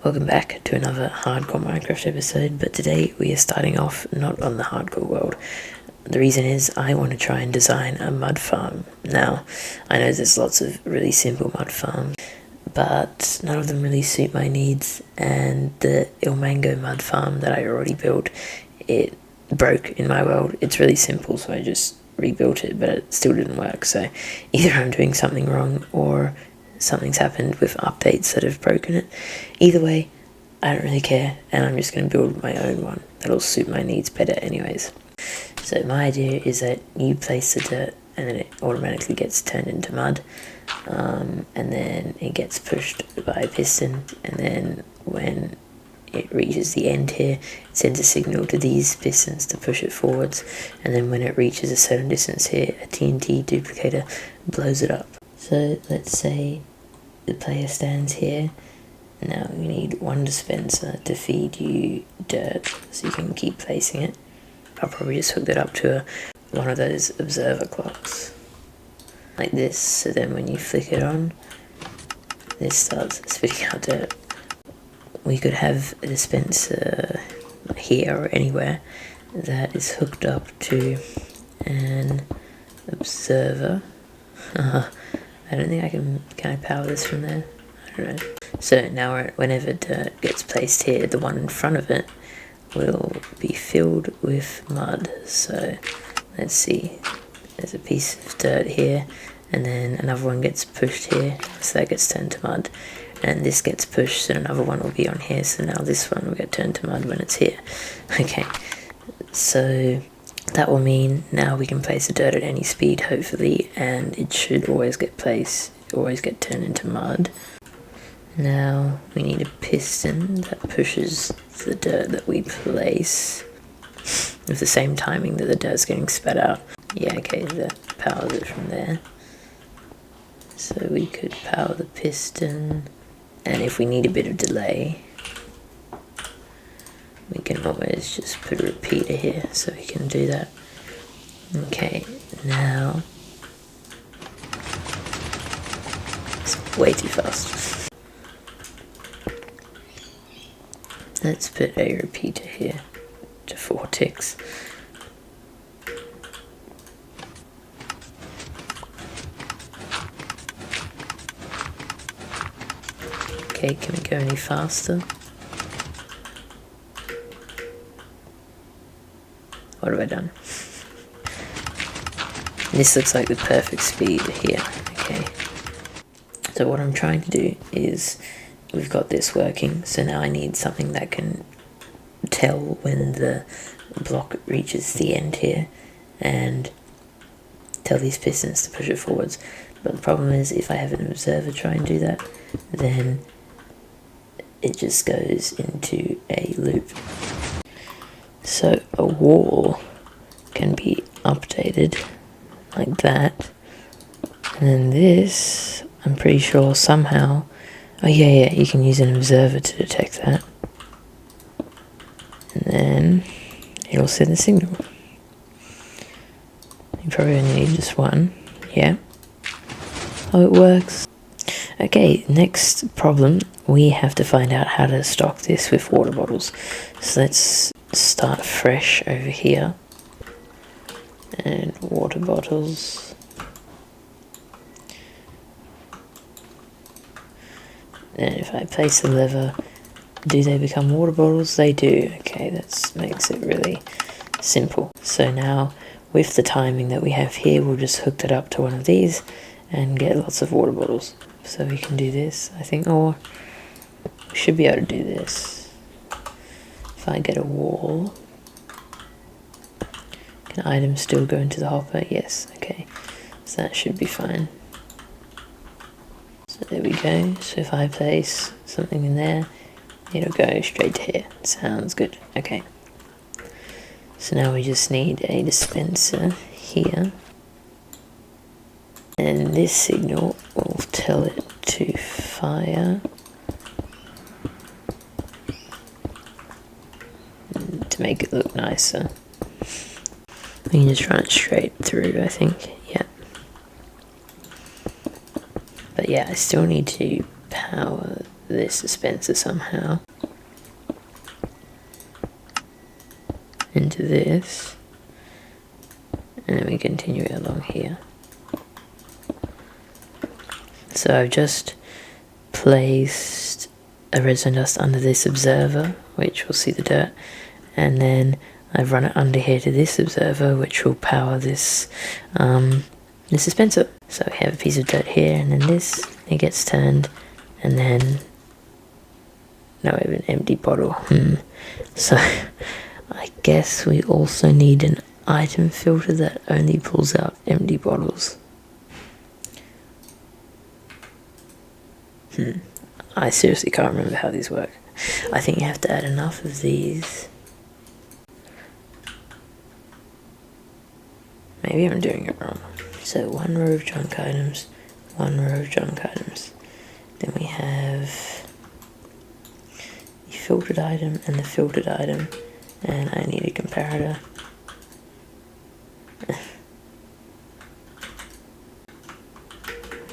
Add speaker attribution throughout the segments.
Speaker 1: Welcome back to another hardcore Minecraft episode, but today we are starting off not on the hardcore world. The reason is I want to try and design a mud farm. Now, I know there's lots of really simple mud farms, but none of them really suit my needs, and the Ilmango mud farm that I already built, it broke in my world. It's really simple, so I just rebuilt it, but it still didn't work, so either I'm doing something wrong or something's happened with updates that have broken it. Either way, I don't really care, and I'm just going to build my own one that'll suit my needs better anyways. So my idea is that you place the dirt and then it automatically gets turned into mud, and then it gets pushed by a piston, and then when it reaches the end here, it sends a signal to these pistons to push it forwards, and then when it reaches a certain distance here, a TNT duplicator blows it up. So let's say the player stands here. Now we need one dispenser to feed you dirt so you can keep placing it. I'll probably just hook that up to one of those observer clocks like this, so then when you flick it on, this starts spitting out dirt. We could have a dispenser here or anywhere that is hooked up to an observer. I don't think I can I power this from there? I don't know. So now whenever dirt gets placed here, the one in front of it will be filled with mud. So let's see, there's a piece of dirt here, and then another one gets pushed here, so that gets turned to mud. And this gets pushed, and another one will be on here, so now this one will get turned to mud when it's here. Okay, so that will mean now we can place the dirt at any speed, hopefully, and it should always get turned into mud. Now we need a piston that pushes the dirt that we place with the same timing that the dirt's getting spat out. Yeah, okay, that powers it from there. So we could power the piston, and if we need a bit of delay, we can always just put a repeater here so we can do that. Okay, now it's way too fast. Let's put a repeater here to 4 ticks. Okay, can we go any faster? What have I done? This looks like the perfect speed here. Okay. So what I'm trying to do is, we've got this working, so now I need something that can tell when the block reaches the end here and tell these pistons to push it forwards. But the problem is, if I have an observer try and do that, then it just goes into a loop. So a wall can be updated like that, and then this, I'm pretty sure somehow, oh yeah, you can use an observer to detect that, and then it'll send a signal. You probably only need just one. Yeah, oh, it works. Okay, next problem, we have to find out how to stock this with water bottles. So let's start fresh over here, and water bottles. And if I place the lever, do they become water bottles? They do. Okay, that makes it really simple. So now, with the timing that we have here, we'll just hook that up to one of these and get lots of water bottles. So we can do this, I think, or we should be able to do this. If I get a wall, can items still go into the hopper? Yes, okay. So that should be fine. So there we go. So if I place something in there, it'll go straight to here. Sounds good. Okay. So now we just need a dispenser here. And this signal will tell it to fire. To make it look nicer. We can just run it straight through, I think. Yeah. But yeah, I still need to power this dispenser somehow into this, and then we continue it along here. So I've just placed a redstone dust under this observer, which will see the dirt, and then I've run it under here to this observer, which will power this this dispenser. So we have a piece of dirt here, and then this, it gets turned, and then now we have an empty bottle. So I guess we also need an item filter that only pulls out empty bottles. I seriously can't remember how these work. I think you have to add enough of these. Maybe I'm doing it wrong. So 1 row of junk items, 1 row of junk items. Then we have the filtered item and the filtered item, and I need a comparator.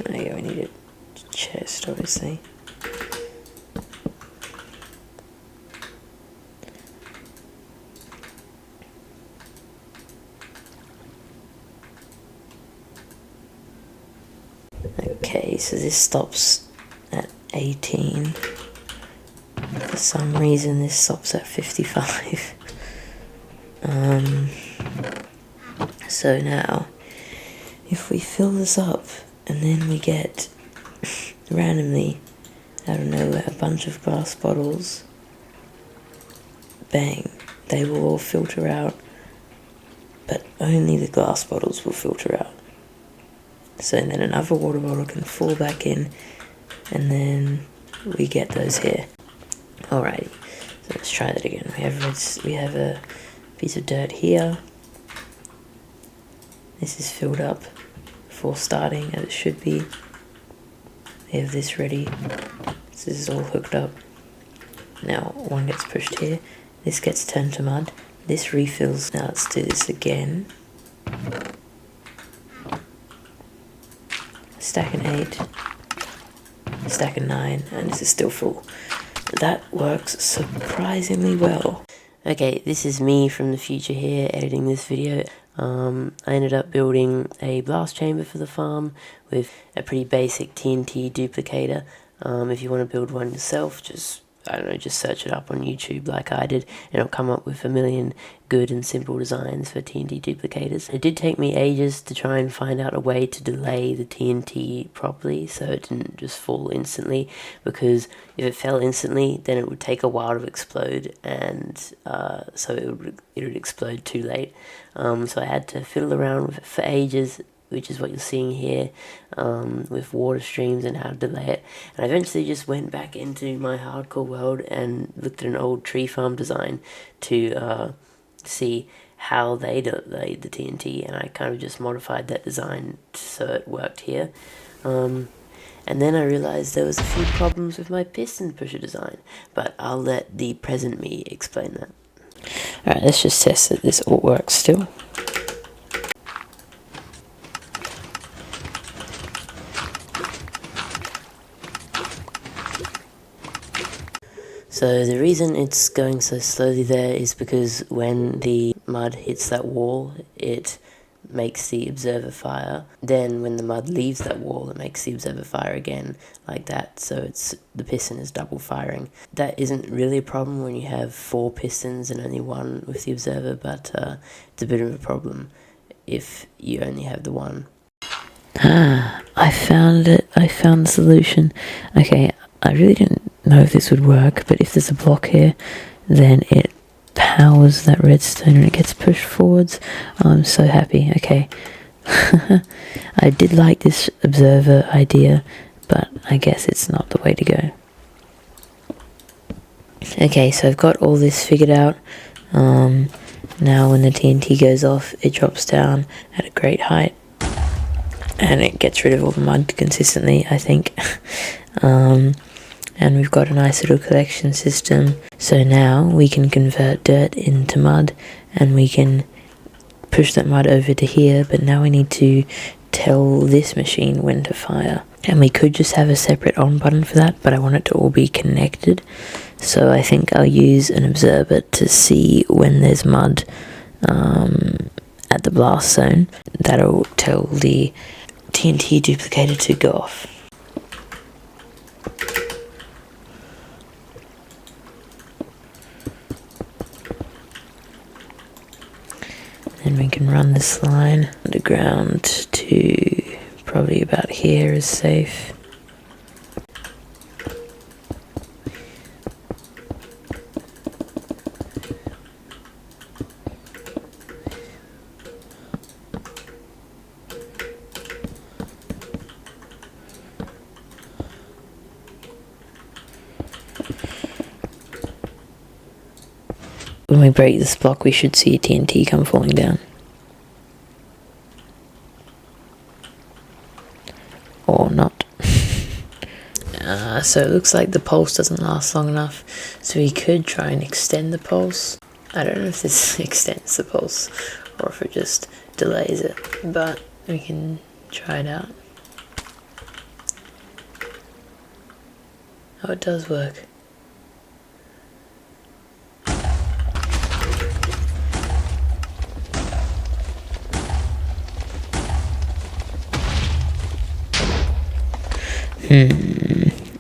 Speaker 1: There you go, we need a chest, obviously. Okay, so this stops at 18. For some reason this stops at 55. So now, if we fill this up, and then we get, randomly, out of nowhere, a bunch of glass bottles, bang, they will all filter out, but only the glass bottles will filter out. So then another water bottle can fall back in, and then we get those here. Alrighty, so let's try that again. We have a piece of dirt here. This is filled up before starting, as it should be. We have this ready. So this is all hooked up. Now one gets pushed here. This gets turned to mud. This refills. Now let's do this again. Stack an 8, stack a 9, and this is still full. That works surprisingly well. Okay, this is me from the future here editing this video. I ended up building a blast chamber for the farm with a pretty basic TNT duplicator. If you want to build one yourself, just search it up on YouTube like I did, and it'll come up with a million good and simple designs for TNT duplicators. It did take me ages to try and find out a way to delay the TNT properly so it didn't just fall instantly, because if it fell instantly then it would take a while to explode, and so it would explode too late. So I had to fiddle around with it for ages, which is what you're seeing here, with water streams and how to delay it. And I eventually just went back into my hardcore world and looked at an old tree farm design to see how they delayed the TNT, and I kind of just modified that design so it worked here. And then I realized there was a few problems with my piston pusher design, but I'll let the present me explain that. Alright, let's just test that this all works still. So the reason it's going so slowly there is because when the mud hits that wall, it makes the observer fire. Then when the mud leaves that wall, it makes the observer fire again, like that. So the piston is double firing. That isn't really a problem when you have 4 pistons and only 1 with the observer, but it's a bit of a problem if you only have the 1. I found it. I found the solution. Okay, I really didn't know if this would work, but if there's a block here, then it powers that redstone and it gets pushed forwards. I'm so happy. Okay. I did like this observer idea, but I guess it's not the way to go. Okay, so I've got all this figured out. Now when the TNT goes off, it drops down at a great height, and it gets rid of all the mud consistently, I think. And we've got a nice little collection system. So now we can convert dirt into mud, and we can push that mud over to here, but now we need to tell this machine when to fire. And we could just have a separate on button for that, but I want it to all be connected. So I think I'll use an observer to see when there's mud at the blast zone. That'll tell the TNT duplicator to go off. Then we can run this line underground to probably about here is safe. When we break this block, we should see TNT come falling down. Or not. So it looks like the pulse doesn't last long enough, so we could try and extend the pulse. I don't know if this extends the pulse or if it just delays it, but we can try it out. Oh, it does work.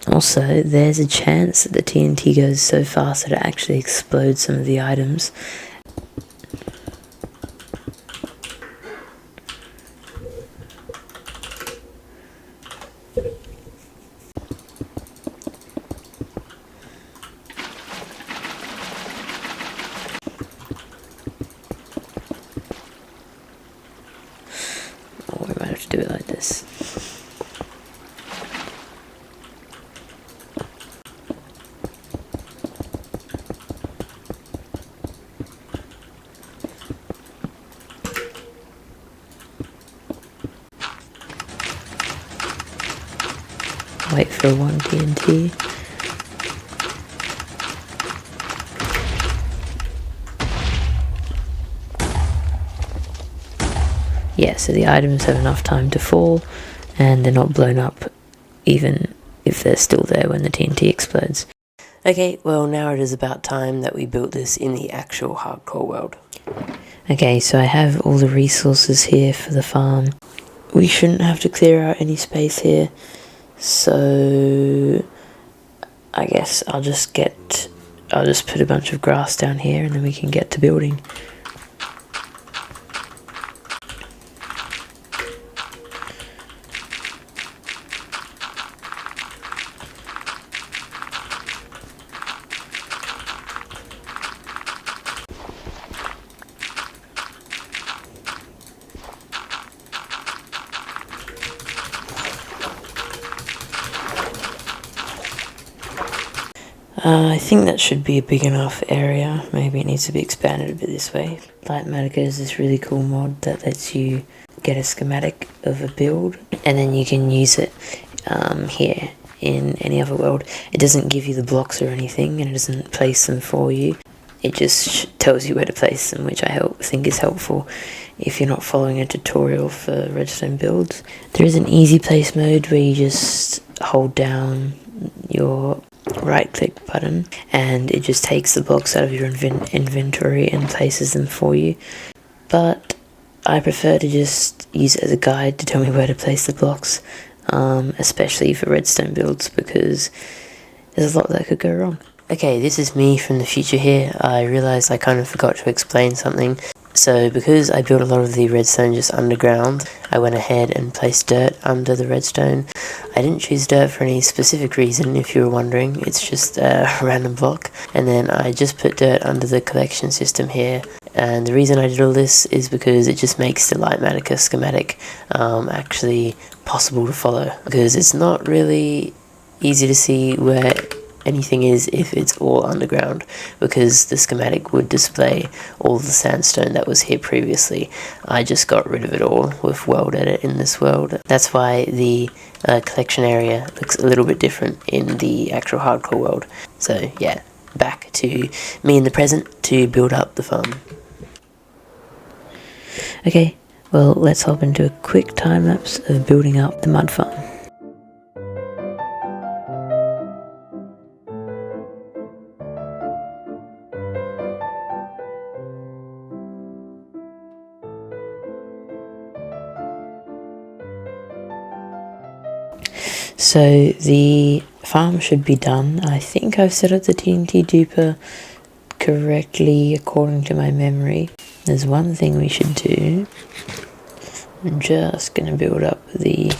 Speaker 1: Also, there's a chance that the TNT goes so fast that it actually explodes some of the items. Oh, we might have to do it like this. Wait for one TNT. Yeah, so the items have enough time to fall and they're not blown up even if they're still there when the TNT explodes. Okay, well now it is about time that we built this in the actual hardcore world. Okay, so I have all the resources here for the farm. We shouldn't have to clear out any space here. So I guess I'll just put a bunch of grass down here and then we can get to building. I think that should be a big enough area. Maybe it needs to be expanded a bit this way. Lightmatica is this really cool mod that lets you get a schematic of a build and then you can use it here in any other world. It doesn't give you the blocks or anything and it doesn't place them for you. It just tells you where to place them, which I think is helpful if you're not following a tutorial for redstone builds. There is an easy place mode where you just hold down your right click button and it just takes the blocks out of your inventory and places them for you, but I prefer to just use it as a guide to tell me where to place the blocks, especially for redstone builds because there's a lot that could go wrong. Okay, this is me from the future here. I realised I kind of forgot to explain something. So because I built a lot of the redstone just underground, I went ahead and placed dirt under the redstone. I didn't choose dirt for any specific reason, if you were wondering. It's just a random block. And then I just put dirt under the collection system here. And the reason I did all this is because it just makes the Lightmatica schematic actually possible to follow. Because it's not really easy to see where anything is if it's all underground, because the schematic would display all the sandstone that was here previously. I just got rid of it all with World Edit in this world. That's why the collection area looks a little bit different in the actual hardcore world. So yeah, back to me in the present to build up the farm. Okay, Well, let's hop into a quick time lapse of building up the mud farm. So the farm should be done. I think I've set up the TNT duper correctly according to my memory. There's one thing we should do. I'm just going to build up the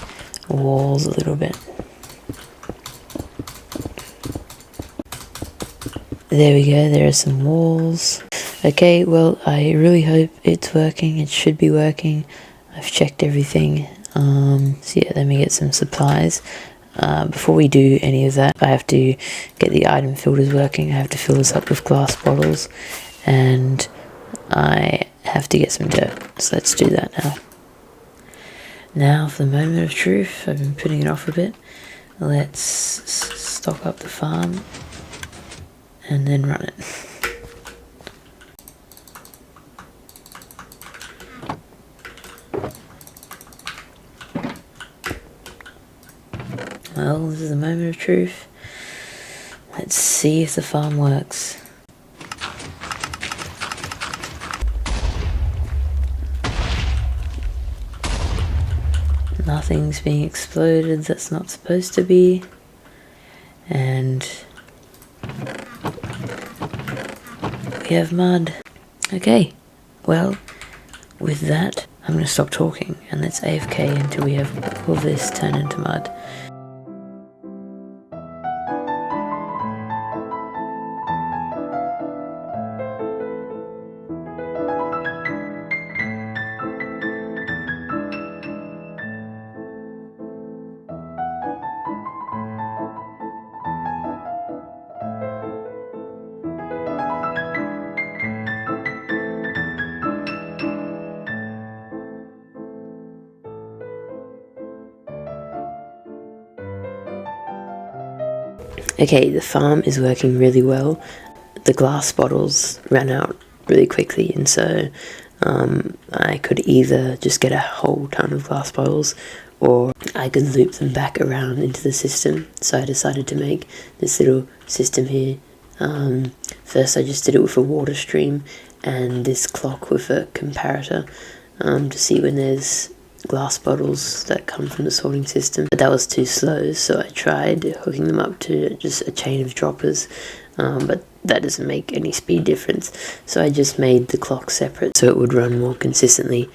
Speaker 1: walls a little bit. There we go, there are some walls. Okay, well, I really hope it's working. It should be working. I've checked everything. So yeah, let me get some supplies. Before we do any of that, I have to get the item filters working. I have to fill this up with glass bottles, and I have to get some dirt. So let's do that now. Now for the moment of truth. I've been putting it off a bit. Let's stock up the farm and then run it. Well, this is the moment of truth. Let's see if the farm works. Nothing's being exploded that's not supposed to be. And we have mud. Okay, well, with that, I'm going to stop talking and let's AFK until we have all this turn into mud. Okay, the farm is working really well. The glass bottles ran out really quickly, and so I could either just get a whole ton of glass bottles or I could loop them back around into the system. So I decided to make this little system here. First I just did it with a water stream and this clock with a comparator to see when there's glass bottles that come from the sorting system, but that was too slow, so I tried hooking them up to just a chain of droppers, but that doesn't make any speed difference. So I just made the clock separate so it would run more consistently,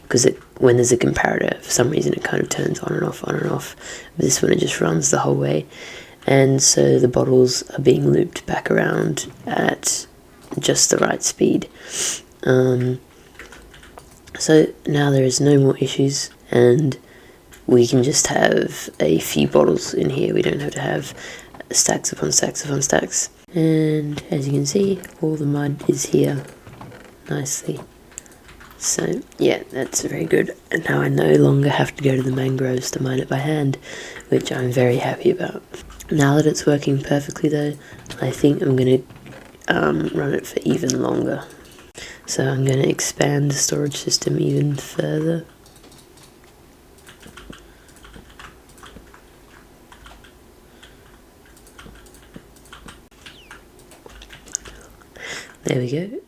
Speaker 1: because when there's a comparator, for some reason it kind of turns on and off, on and off. But this one, it just runs the whole way, and so the bottles are being looped back around at just the right speed. So now there is no more issues, and we can just have a few bottles in here. We don't have to have stacks upon stacks upon stacks. And as you can see, all the mud is here nicely. So yeah, that's very good. And now I no longer have to go to the mangroves to mine it by hand, which I'm very happy about. Now that it's working perfectly though, I think I'm going to run it for even longer. So I'm going to expand the storage system even further. There we go.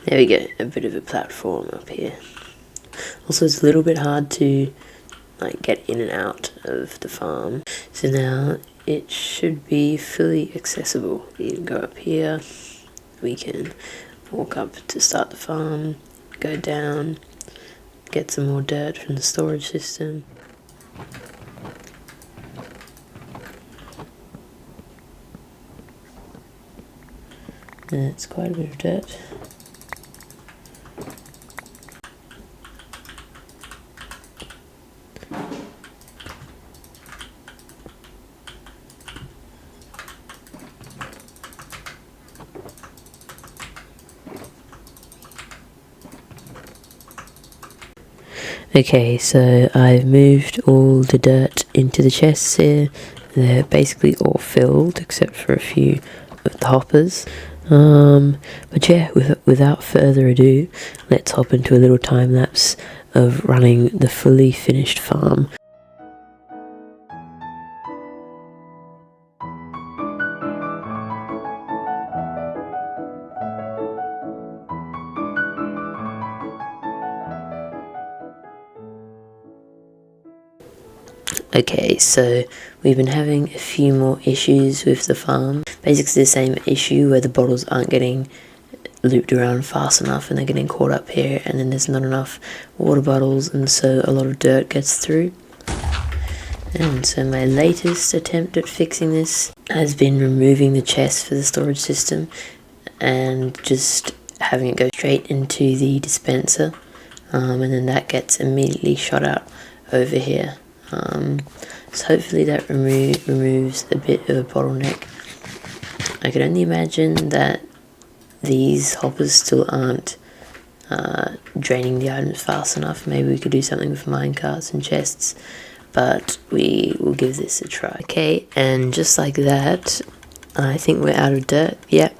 Speaker 1: There we go, a bit of a platform up here. Also, it's a little bit hard to get in and out of the farm. So now it should be fully accessible. You can go up here, we can walk up to start the farm, go down, get some more dirt from the storage system. That's quite a bit of dirt. Okay, so I've moved all the dirt into the chests here. They're basically all filled except for a few of the hoppers. But yeah, without further ado, let's hop into a little time lapse of running the fully finished farm. Okay, so we've been having a few more issues with the farm. Basically the same issue where the bottles aren't getting looped around fast enough and they're getting caught up here, and then there's not enough water bottles, and so a lot of dirt gets through. And so my latest attempt at fixing this has been removing the chest for the storage system and just having it go straight into the dispenser, and then that gets immediately shot out over here. So hopefully that removes a bit of a bottleneck. I can only imagine that these hoppers still aren't draining the items fast enough. Maybe we could do something with minecarts and chests, but we will give this a try. Okay, and just like that, I think we're out of dirt. Yep,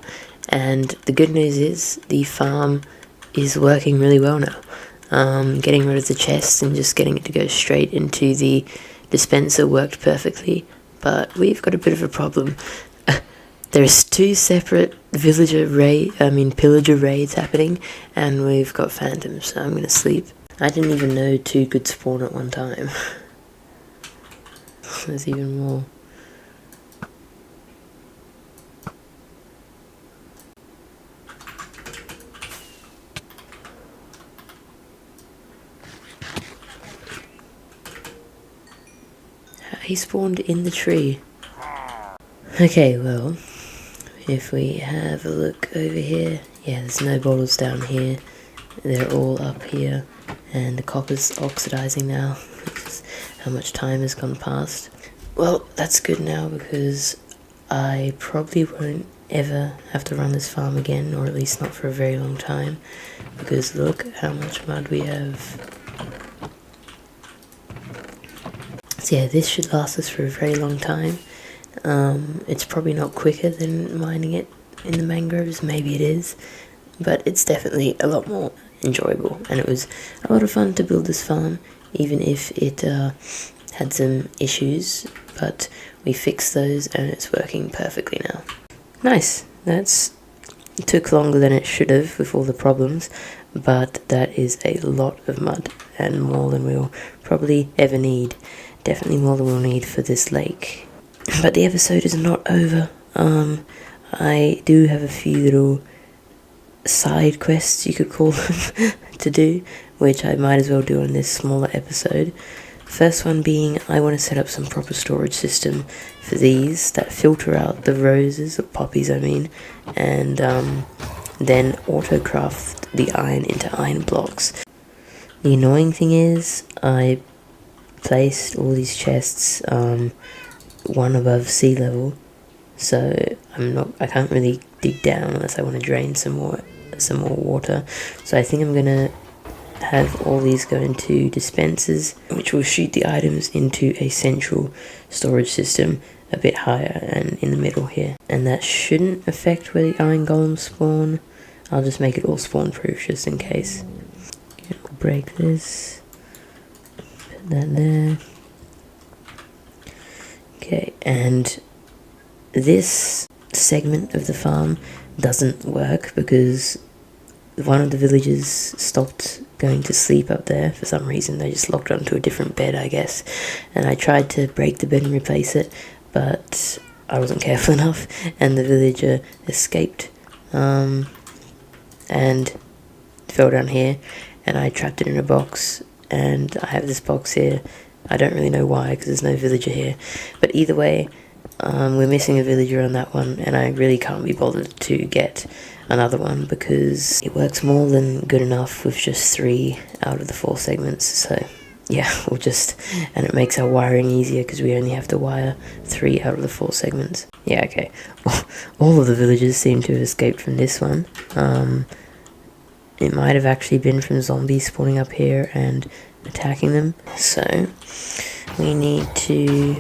Speaker 1: and the good news is the farm is working really well now. Getting rid of the chests and just getting it to go straight into the dispenser worked perfectly, but we've got a bit of a problem. There's two separate pillager raids happening, and we've got phantoms, so I'm gonna sleep. I didn't even know two could spawn at one time. There's even more. He spawned in the tree. Okay, well, if we have a look over here, yeah, there's no bottles down here. They're all up here, and the copper's oxidizing now, which is how much time has gone past. Well, that's good now, because I probably won't ever have to run this farm again, or at least not for a very long time, because look how much mud we have. So yeah, this should last us for a very long time. It's probably not quicker than mining it in the mangroves, maybe it is, but it's definitely a lot more enjoyable, and it was a lot of fun to build this farm, even if it had some issues, but we fixed those and it's working perfectly now. Nice. It took longer than it should have with all the problems, but that is a lot of mud, and more than we'll probably ever need. Definitely more than we'll need for this lake. But the episode is not over. I do have a few little side quests, you could call them, to do, which I might as well do on this smaller episode. First one being, I want to set up some proper storage system for these that filter out the roses, or poppies I mean, and then auto-craft the iron into iron blocks. The annoying thing is, I placed all these chests one above sea level, so I can't really dig down unless I want to drain some more water. So I think I'm gonna have all these go into dispensers, which will shoot the items into a central storage system a bit higher and in the middle here, and that shouldn't affect where the iron golems spawn. I'll just make it all spawn proof just in case. Okay, we'll break this, put that there. Okay, and this segment of the farm doesn't work because one of the villagers stopped going to sleep up there for some reason. They just locked onto a different bed, I guess, and I tried to break the bed and replace it, but I wasn't careful enough, and the villager escaped and fell down here, and I trapped it in a box, and I have this box here. I don't really know why, because there's no villager here, but either way, we're missing a villager on that one, and I really can't be bothered to get another one because it works more than good enough with just 3 out of the 4 segments. So yeah, and it makes our wiring easier because we only have to wire 3 out of the 4 segments. Yeah, okay. All of the villagers seem to have escaped from this one. It might have actually been from zombies spawning up here and attacking them. So we need to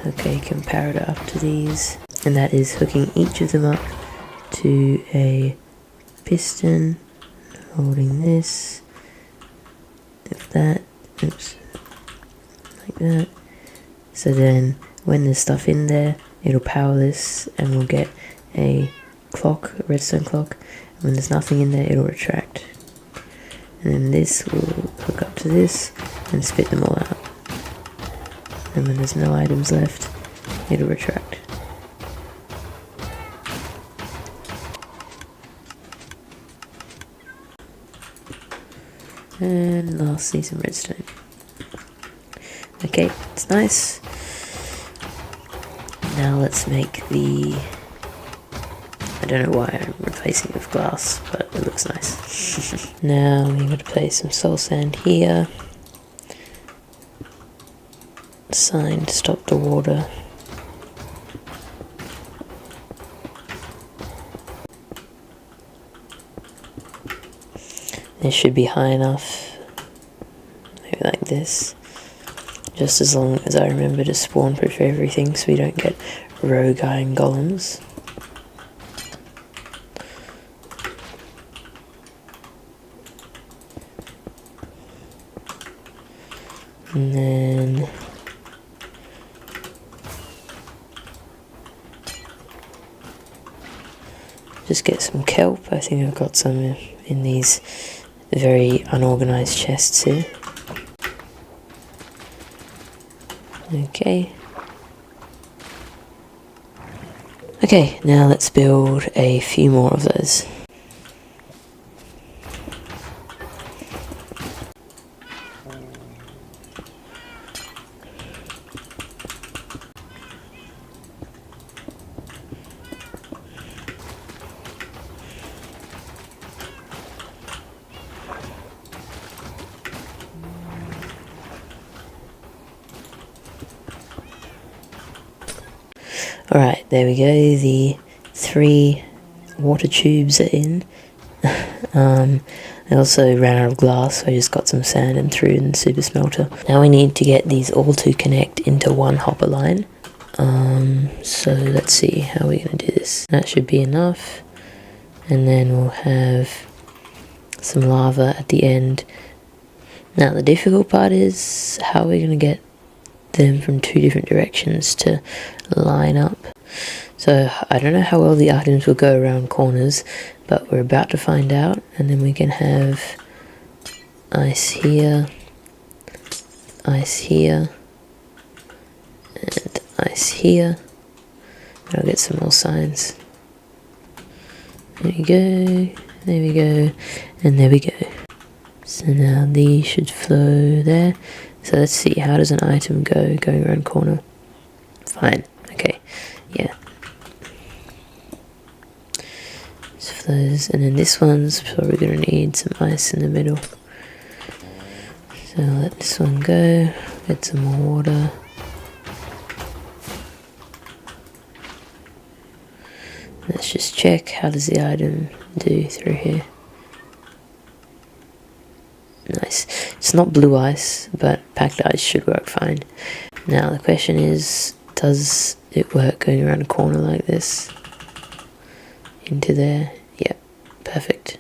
Speaker 1: hook a comparator up to these, and that is hooking each of them up to a piston holding this, like that, oops, like that. So then when there's stuff in there, it'll power this and we'll get a clock, a redstone clock. And when there's nothing in there, it'll retract. And then this will hook up to this and spit them all out. And when there's no items left, it'll retract. And lastly, some redstone. Okay, it's nice. Now let's make the... I don't know why I'm replacing it with glass, but it looks nice. Now we're going to place some soul sand here. Sign to stop the water. This should be high enough, maybe like this, just as long as I remember to spawn proof everything so we don't get rogue iron golems. And then just get some kelp. I think I've got some in these very unorganized chests here. Okay. Okay, now let's build a few more of those. Alright, there we go, the 3 water tubes are in. I also ran out of glass, so I just got some sand and threw it in the super smelter. Now we need to get these all to connect into one hopper line. So let's see how we're going to do this. That should be enough. And then we'll have some lava at the end. Now the difficult part is how we're going to get them from 2 different directions to line up. So I don't know how well the items will go around corners, but we're about to find out. And then we can have ice here, and ice here. And I'll get some more signs. There we go, there we go, and there we go. So now these should flow there. So let's see, how does an item go going around corner? Fine, okay, yeah. Just flows, and then this one's probably going to need some ice in the middle. So let this one go, get some more water. Let's just check, how does the item do through here? Nice. It's not blue ice, but packed ice should work fine. Now the question is, does it work going around a corner like this? Into there? Yep, perfect.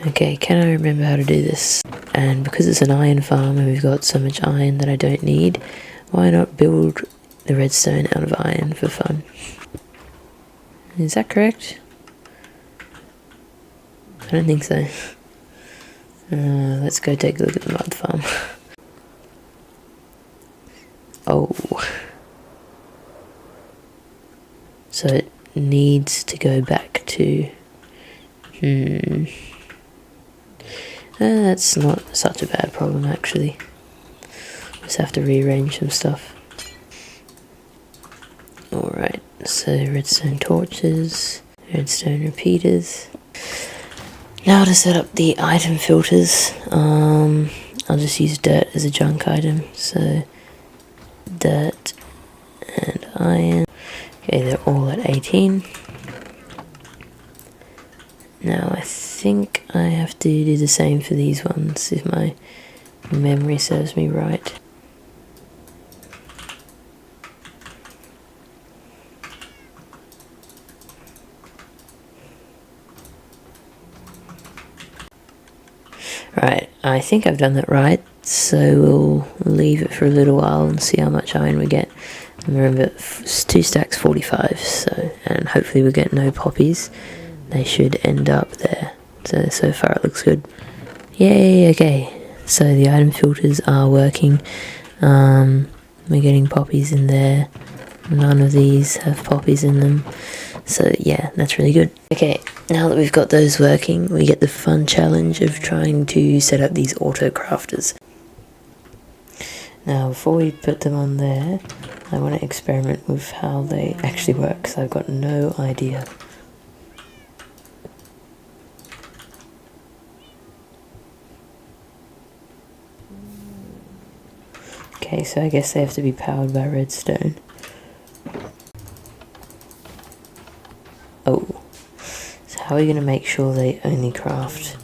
Speaker 1: Okay, can I remember how to do this? And because it's an iron farm and we've got so much iron that I don't need, why not build the redstone out of iron for fun? Is that correct? I don't think so. Let's go take a look at the mud farm. Oh. So it needs to go back to... that's not such a bad problem actually. Just have to rearrange some stuff. Alright, so redstone torches, redstone repeaters. Now to set up the item filters, I'll just use dirt as a junk item, so dirt and iron. Okay, they're all at 18. Now I think I have to do the same for these ones, if my memory serves me right. I think I've done that right, so we'll leave it for a little while and see how much iron we get. And remember, 2 stacks 45, so, and hopefully we get no poppies. They should end up there. So far it looks good. Yay, okay. So the item filters are working. We're getting poppies in there. None of these have poppies in them. So yeah, that's really good. Okay, now that we've got those working, we get the fun challenge of trying to set up these auto crafters. Now before we put them on there, I want to experiment with how they actually work, because I've got no idea. Okay, so I guess they have to be powered by redstone. Oh, so how are we going to make sure they only craft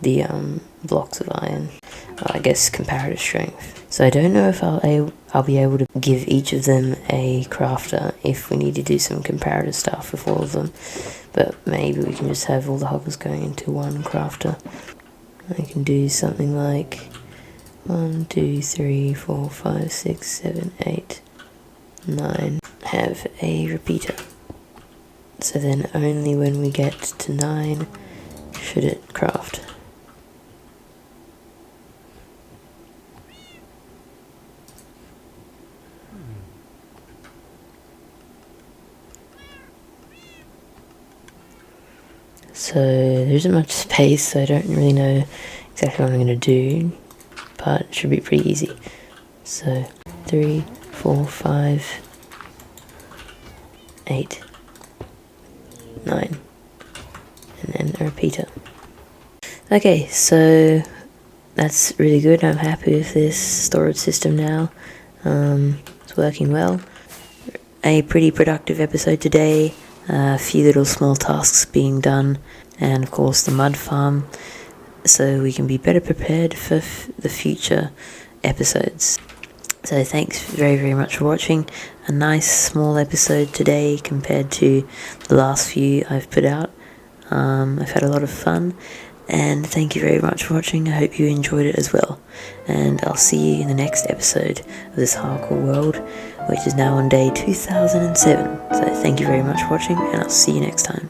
Speaker 1: the blocks of iron? Well, I guess comparative strength. So I don't know if I'll be able to give each of them a crafter if we need to do some comparative stuff with all of them. But maybe we can just have all the hoppers going into one crafter. I can do something like 1, 2, 3, 4, 5, 6, 7, 8, 9. Have a repeater. So then only when we get to 9 should it craft. So there isn't much space, so I don't really know exactly what I'm going to do, but it should be pretty easy. So 3, 4, 5, 8, 9, and then a repeater. Okay, so that's really good. I'm happy with this storage system now. It's working well. A pretty productive episode today. A few little small tasks being done, and of course the mud farm, so we can be better prepared for the future episodes. So thanks very, very much for watching. A nice small episode today compared to the last few I've put out. I've had a lot of fun, and thank you very much for watching. I hope you enjoyed it as well, and I'll see you in the next episode of this hardcore world, which is now on day 2007. So thank you very much for watching, and I'll see you next time.